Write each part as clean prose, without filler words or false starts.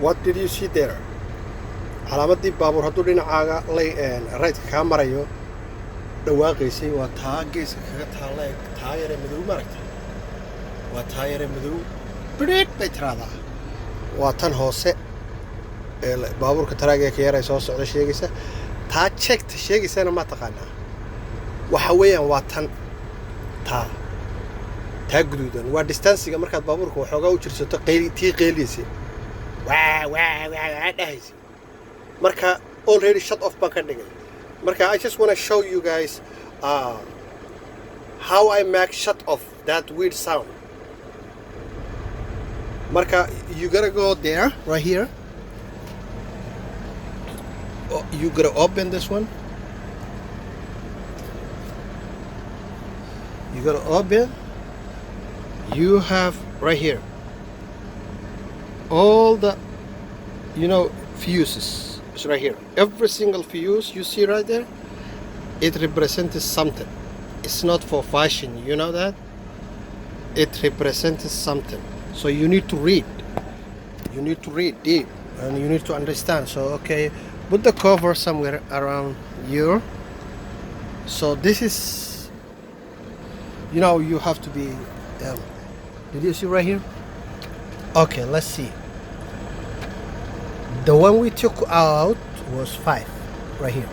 What did you see there? calaamadii baabuur hadduu dhinacaaga raydka kaa marayo dhawaaqaysay waa taa geeska kaga taalla taa yare madow maaragta waa taa yare madow bidhiidh bay tiraadaa waa tan hoose ee baabuurka taraaga ka yaray soo socda sheegaysa taa checkta sheegaysana ma taqaanaa waxa weeyaan waa tan taa guduudan waa distancega markaad baabuurka waxoogaa u jirsato tii qeyliyaysa waa dhahaysa marka already shut off baan ka dhigay marka I just want to show you guys how I make shut off that weird sound. Marka you gotta go there right here. You gotta open this one. You gotta open. You have right here all the fuses. It's right here. Every single fuse you see right there, it represents something. It's not for fashion, you know that? It represents something. So you need to read. You need to read deep and you need to understand. So okay, put the cover somewhere around here. So this is, you have to be, did you see right here? Okay, let's see. The one we took out was 5 right here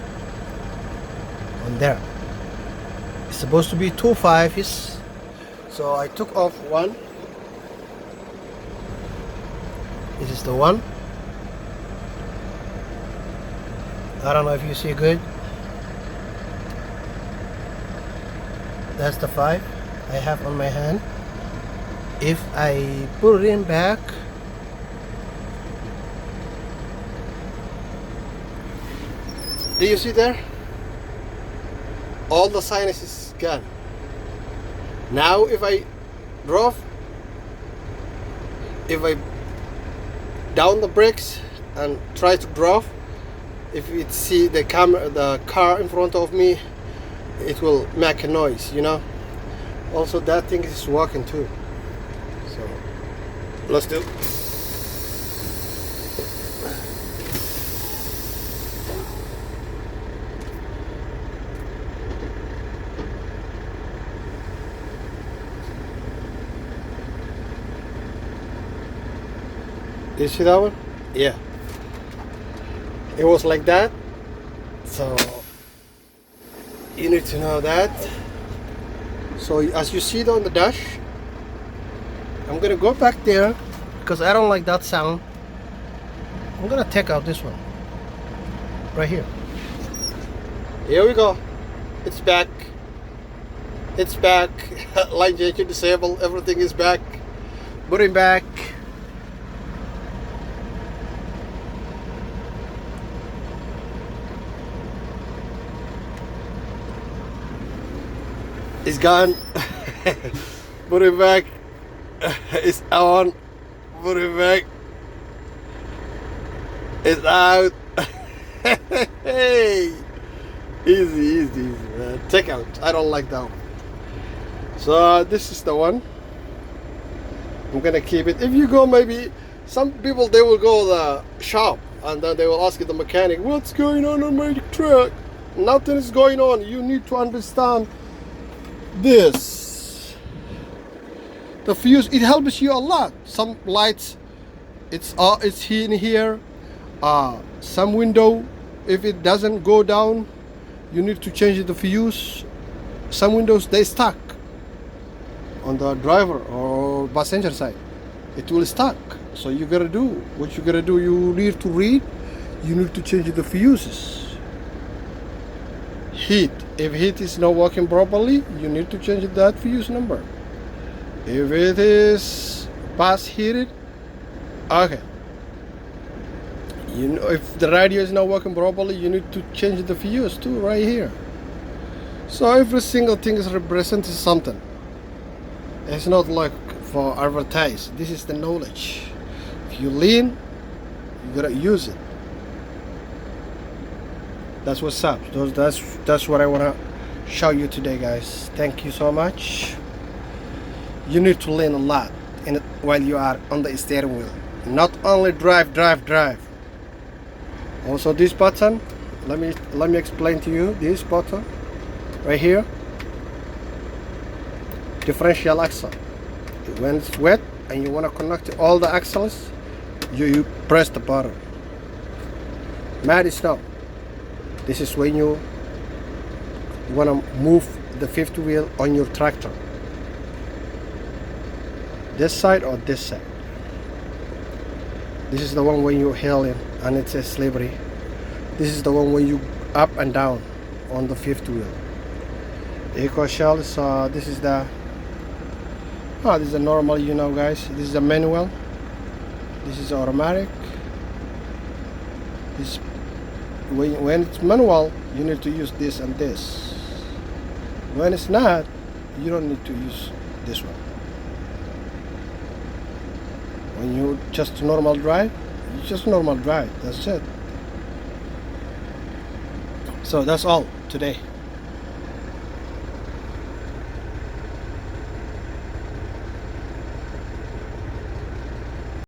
on there. It's supposed to be 2 5s, so I took off one. This is the one. I don't know if you see good. That's the 5 I have on my hand. If I put it in back, do you see there? All the sinus is gone. Now if I drove, if I down the brakes and try to drive, if it see the car in front of me, it will make a noise, Also that thing is working too. So let's do. Did you see that one? Yeah. It was like that. So you need to know that. So as you see it on the dash, I'm gonna go back there because I don't like that sound. I'm gonna take out this one right here. Here we go. It's back. It's back. Line change disabled. Everything is back. Put it back. It's gone. Put it back. It's on. Put it back. It's out. Hey. Easy, man. Take out. I don't like that one. So this is the one. I'm gonna keep it. If you go, maybe some people, they will go to the shop and then they will ask the mechanic, what's going on my truck? Nothing is going on. You need to understand this. The fuse, it helps you a lot. Some lights, it's in here. Some window, if it doesn't go down, you need to change the fuse. Some windows, they stuck on the driver or passenger side. It will stuck. So you gotta do what you gotta do. You need to read. You need to change the fuses. Heat. If heat is not working properly, you need to change that fuse number. If it is past heated, okay. If the radio is not working properly, you need to change the fuse too, right here. So every single thing is representing something. It's not like for advertise. This is the knowledge. If you lean, you gotta use it. That's what's up. That's what I wanna show you today, guys. Thank you so much. You need to lean a lot while you are on the steering wheel. Not only drive. Also this button, let me explain to you. This button right here, differential axle. When it's wet and you want to connect all the axles, you press the button. Matte is not. This is when you want to move the fifth wheel on your tractor. This side or this side. This is the one when you hail in and it says slippery. This is the one when you up and down on the fifth wheel. The eco shell is this is the this is a normal, you know guys. This is a manual. This is automatic. This when it's manual, you need to use this and this. When it's not, you don't need to use this one. When you just normal drive, you just normal drive. That's it. So that's all today.